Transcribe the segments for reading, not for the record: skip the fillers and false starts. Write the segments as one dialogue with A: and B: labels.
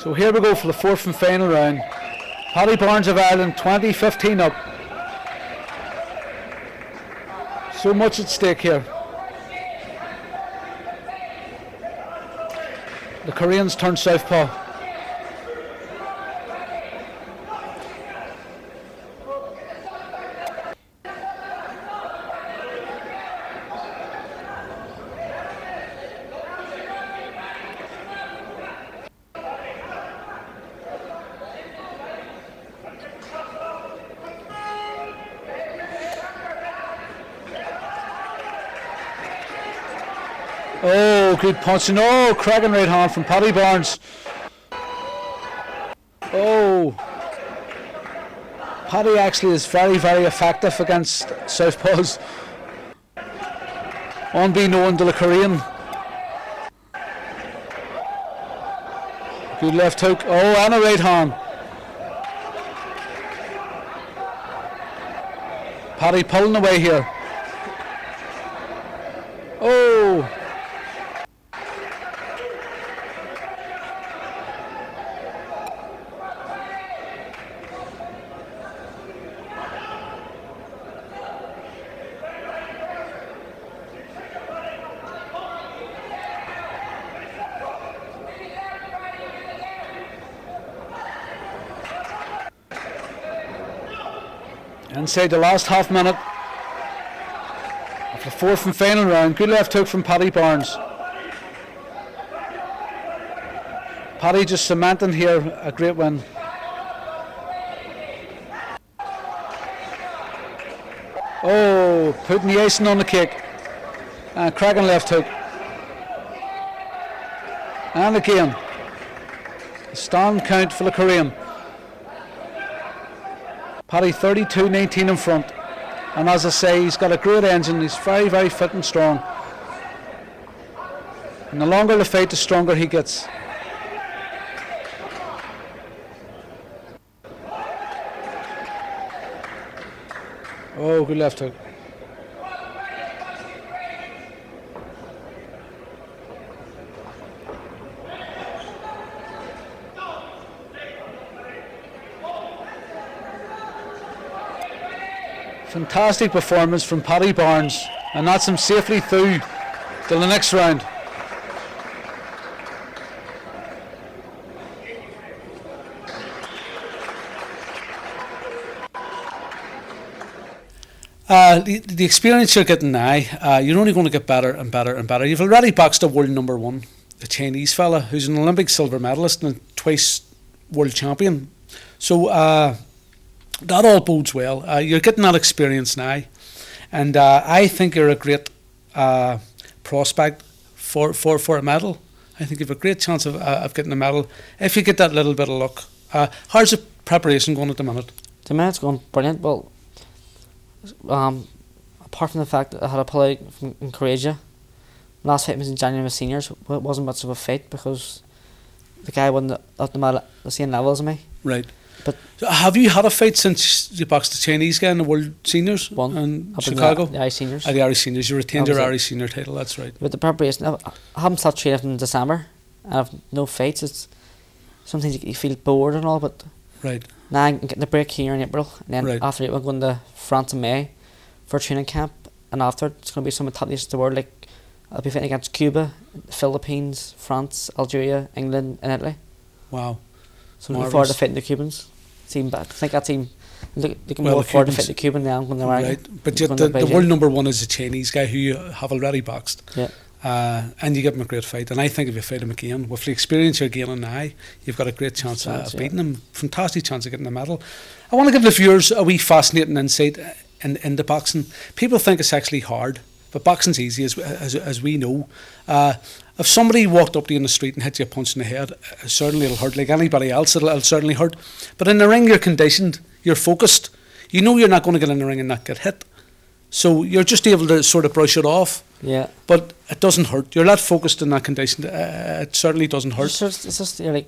A: So here we go for the fourth and final round. Paddy Barnes of Ireland 20-15 up. So much at stake here. The Koreans turn southpaw. Oh, good punching. Oh, cracking right hand from Paddy Barnes. Oh. Paddy actually is very, very effective against southpaws. Unbeknown to the Korean. Good left hook. Oh, and a right hand. Paddy pulling away here. Oh. Inside the last half minute of the fourth and final round. Good left hook from Paddy Barnes. Paddy just cementing here a great win. Oh, putting the icing on the cake. And cracking left hook. And again, a stand count for the Korean. Paddy 32-19 in front, and as I say, he's got a great engine. He's very, very fit and strong, and the longer the fight, the stronger he gets. Oh, good left hook. Fantastic performance from Paddy Barnes, and that's him safely through to the next round. The experience you're getting now, you're only going to get better and better and better. You've already boxed a world number one, the Chinese fella, who's an Olympic silver medalist and twice world champion. So that all bodes well. You're getting that experience now, and I think you're a great prospect for a medal. I think you've a great chance of getting a medal if you get that little bit of luck. How's the preparation going at the minute?
B: The minute's going brilliant. Well, apart from the fact that I had a pull out in Croatia, last fight was in January with seniors. It wasn't much of a fight because the guy wasn't at the same level as me.
A: Right.
B: But
A: so have you had a fight since you boxed the Chinese guy in the World Seniors
B: in
A: Chicago?
B: The Irish Seniors.
A: The Irish Seniors. You retained your Irish Senior title, that's right.
B: With the preparation, I haven't started training in December. I have no fights. It's sometimes you feel bored and all, but
A: right.
B: now I'm getting a break here in April, and then
A: right.
B: after it, I'm going to France in May for a training camp, and after it's going to be some of the top nations of the world. Like I'll be fighting against Cuba, the Philippines, France, Algeria, England, and Italy.
A: Wow.
B: So I'm looking forward to fighting the Cubans. I think that team looking more forward to fight the Cuban now when they're
A: right. But the world number one is a Chinese guy who you have already boxed.
B: Yeah.
A: And you give him a great fight. And I think if you fight him again, with the experience you're gaining now, you've got a great chance of beating him. Fantastic chance of getting a medal. I want to give the viewers a wee fascinating insight into boxing. People think it's actually hard, but boxing's easy, as we know. If somebody walked up to you in the street and hit you a punch in the head, certainly it'll hurt. Like anybody else, it'll certainly hurt. But in the ring, you're conditioned, you're focused. You know you're not going to get in the ring and not get hit. So you're just able to sort of brush it off.
B: Yeah.
A: But it doesn't hurt. You're not focused in that condition. It certainly doesn't hurt.
B: It's just you're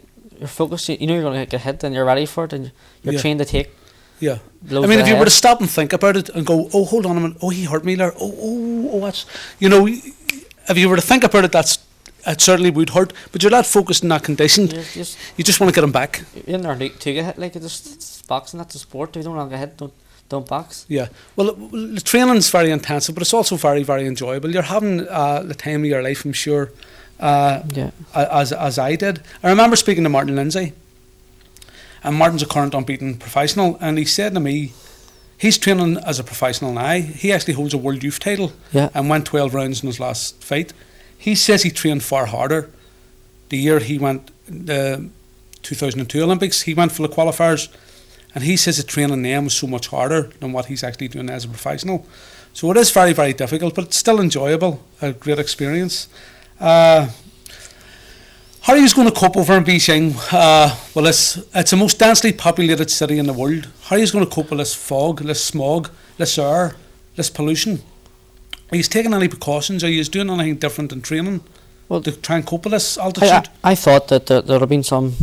B: focused. You know you're going to get hit, and you're ready for it, and you're trained to take.
A: Yeah. I mean, if you were to stop and think about it and go, oh, hold on a minute, oh, he hurt me there, oh, that's, you know, if you were to think about it, that's it certainly would hurt. But you're not focused on that condition. You just want to get him back.
B: You're not to get hit. Like it's boxing. That's a sport. If you don't want to get hit, don't box.
A: Yeah. Well, the training's very intensive, but it's also very, very enjoyable. You're having the time of your life, I'm sure. As I did. I remember speaking to Martin Lindsay, and Martin's a current unbeaten professional, and he said to me, he's training as a professional now. He actually holds a world youth title and went 12 rounds in his last fight. He says he trained far harder. The year he went the 2002 Olympics, he went for the qualifiers, and he says the training then was so much harder than what he's actually doing as a professional. So it is very, very difficult, but it's still enjoyable, a great experience. How are you going to cope over in Beijing? Well, it's the most densely populated city in the world. How are you going to cope with this fog, this smog, this air, this pollution? Are you taking any precautions? Are you doing anything different in training to try and cope with this altitude?
B: I thought that there would have been some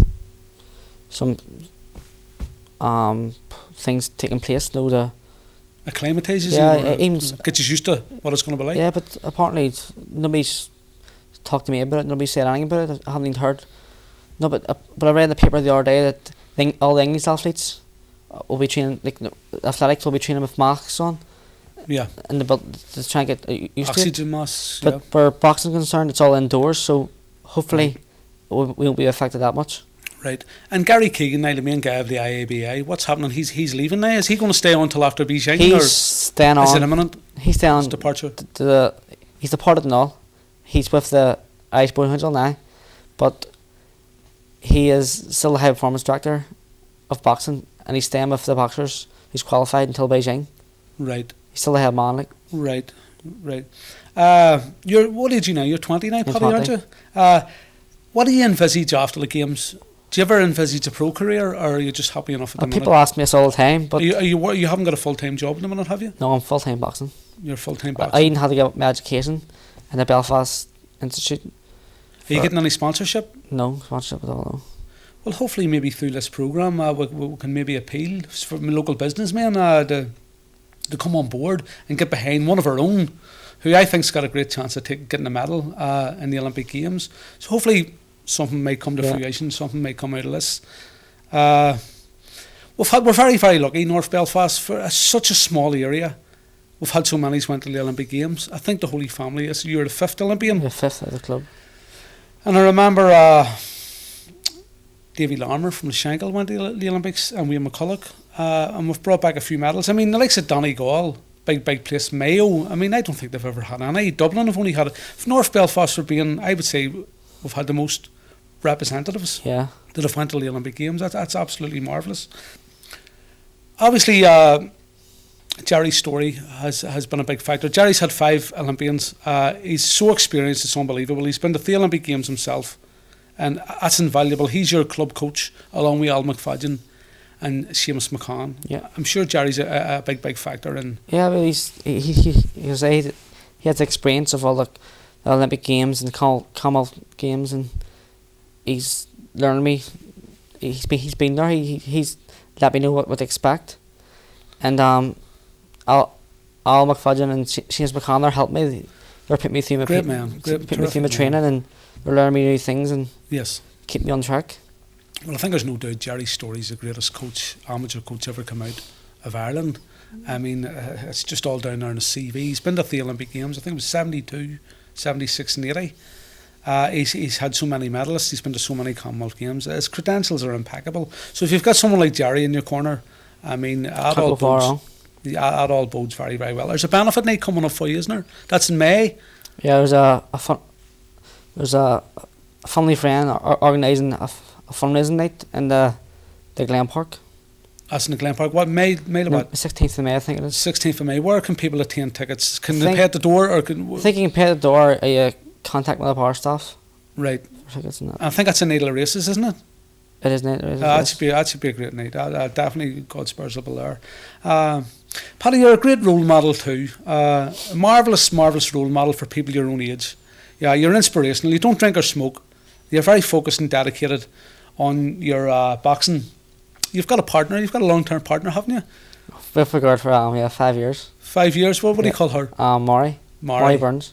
B: things taking place though to
A: acclimatise you, get you used to what it's going to be like.
B: Yeah, but apparently nobody's talked to me about it. Nobody said anything about it. I haven't even heard. No, but I read in the paper the other day that all the English athletes will be training, like athletics will be training with masks on.
A: Yeah.
B: And to try and get used
A: oxygen
B: to it.
A: masks.
B: But where boxing is concerned, it's all indoors, so hopefully we won't be affected that much.
A: Right. And Gary Keegan, now the main guy of the IABA, what's happening? He's leaving now. Is he going to stay on till after Beijing?
B: He's staying on.
A: Is it imminent?
B: He's staying on.
A: His departure.
B: He's departed and all. He's with the Irish Boy Hounds now, but he is still the high performance director of boxing, and he's staying with the boxers. He's qualified until Beijing.
A: Right.
B: He's still the head man, like.
A: Right. You're what age are you now? You're 20 now, Paddy, aren't you? What do you envisage after the games? Do you ever envisage a pro career, or are you just happy enough at the minute?
B: People ask me this all the time, but
A: you haven't got a full-time job at the minute, have you?
B: No, I'm full-time boxing.
A: You're full-time boxing.
B: I even had to give up my education in the Belfast Institute.
A: Are you getting any sponsorship?
B: No sponsorship at all. No.
A: Well, hopefully, maybe through this programme, we can maybe appeal for local businessmen to come on board and get behind one of our own, who I think's got a great chance of getting a medal in the Olympic Games. So hopefully something may come to fruition, something may come out of this. We're very, very lucky, North Belfast, for such a small area. We've had so many who went to the Olympic Games. I think the Holy Family is, you're the 5th Olympian.
B: The 5th of the club.
A: And I remember Davy Larmer from the Shankill went to the Olympics, and Eamon McAuley, and we've brought back a few medals. I mean, the likes of Donegal, big place, Mayo, I mean, I don't think they've ever had any. Dublin have only had it. North Belfast for being, I would say, we've had the most representatives that have went to the Olympic Games. That's absolutely marvellous. Obviously, Jerry's story has been a big factor. Jerry's had 5 Olympians. He's so experienced, it's unbelievable. He's been to 3 Olympic Games himself, and that's invaluable. He's your club coach, along with Al McFadden and Seamus McCann. Yeah, I'm sure Jerry's a big factor in. Yeah,
B: but he has experience of all the Olympic Games and Commonwealth Games, and he's learned me. He's been there. He's let me know what to expect, and Al McFadden and Seamus McCann helped me. They're putting me through my training, and they're learning me new things and keep me on track.
A: Well, I think there's no doubt Jerry's story is the greatest amateur coach ever come out of Ireland. I mean, it's just all down there in his CV. He's been to the Olympic Games. I think it was 72, 76 and 80. He's had so many medalists. He's been to so many Commonwealth Games. His credentials are impeccable. So if you've got someone like Jerry in your corner, I mean, that all bodes very, very well. There's a benefit night coming up for you, isn't there? That's in May.
B: Yeah, there's a family friend organising a fundraising night in the Glen Park.
A: That's in the Glen Park. What, May what?
B: 16th of May, I think it is.
A: 16th of May. Where can people obtain tickets? Can they pay at the door? I think
B: you can pay at the door, you contact one of the power staff.
A: Right.
B: Tickets and that.
A: I think that's a night of races, isn't it?
B: It is night of races.
A: That should be a great night. Definitely God spurs up there. Paddy, you're a great role model too. A marvellous role model for people your own age. Yeah, you're inspirational. You don't drink or smoke. You're very focused and dedicated on your boxing. You've got a partner. You've got a long-term partner, haven't you?
B: With regard for 5 years.
A: 5 years. What do you call her?
B: Maury Burns.